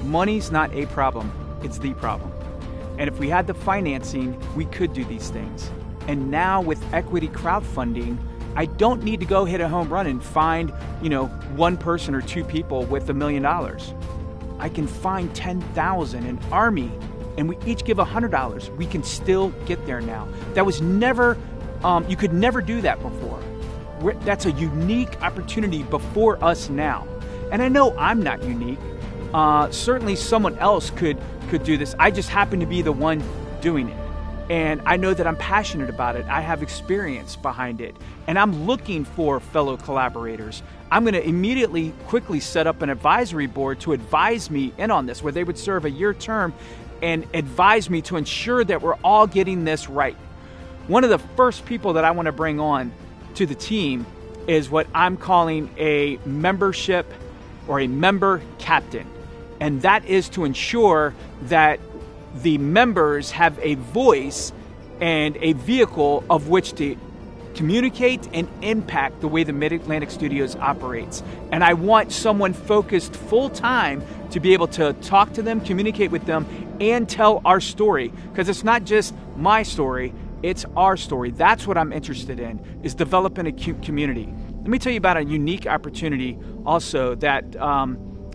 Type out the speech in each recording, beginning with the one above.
money's not a problem, it's the problem. And if we had the financing, we could do these things. And now with equity crowdfunding, I don't need to go hit a home run and find, one person or two people with $1 million. I can find 10,000, an army, and we each give $100. We can still get there now. That was never, you could never do that before. That's a unique opportunity before us now. And I know I'm not unique. Certainly someone else could do this. I just happen to be the one doing it. And I know that I'm passionate about it. I have experience behind it. And I'm looking for fellow collaborators. I'm going to immediately, quickly set up an advisory board to advise me in on this, where they would serve a year term and advise me to ensure that we're all getting this right. One of the first people that I want to bring on to the team is what I'm calling a membership or a member captain. And that is to ensure that the members have a voice and a vehicle of which to communicate and impact the way the Mid-Atlantic Studios operates. And I want someone focused full-time to be able to talk to them, communicate with them, and tell our story. Because it's not just my story, it's our story. That's what I'm interested in, is developing a community. Let me tell you about a unique opportunity also that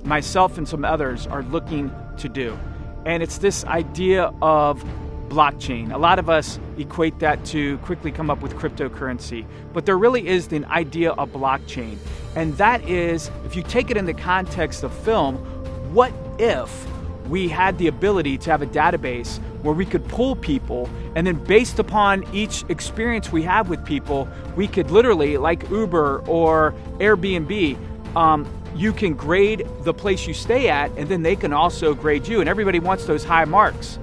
myself and some others are looking to do. And it's this idea of blockchain. A lot of us equate that to quickly come up with cryptocurrency, but there really is the idea of blockchain. And that is, if you take it in the context of film, what if we had the ability to have a database where we could pull people, and then based upon each experience we have with people, we could literally, like Uber or Airbnb, you can grade the place you stay at, and then they can also grade you. And everybody wants those high marks.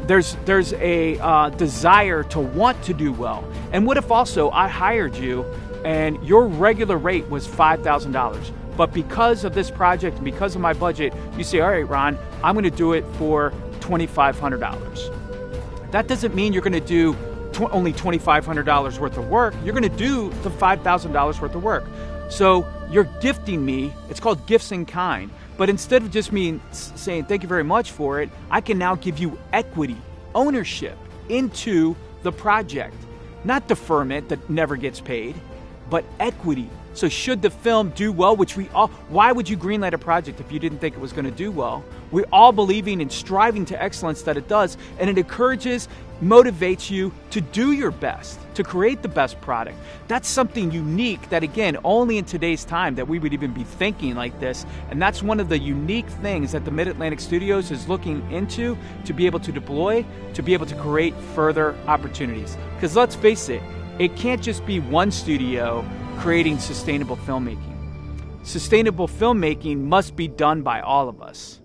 There's a desire to want to do well. And what if also I hired you and your regular rate was $5,000, but because of this project and because of my budget, you say, all right, Ron, I'm going to do it for $2,500. That doesn't mean you're going to do only $2,500 worth of work. You're going to do the $5,000 worth of work. So you're gifting me, it's called gifts in kind, but instead of just me saying thank you very much for it, I can now give you equity, ownership into the project. Not deferment that never gets paid, but equity. So should the film do well, which why would you greenlight a project if you didn't think it was going to do well? We're all believing and striving to excellence that it does, and it encourages, motivates you to do your best, to create the best product. That's something unique that, again, only in today's time that we would even be thinking like this, and that's one of the unique things that the Mid-Atlantic Studios is looking into to be able to deploy, to be able to create further opportunities. Because let's face it, it can't just be one studio creating sustainable filmmaking. Sustainable filmmaking must be done by all of us.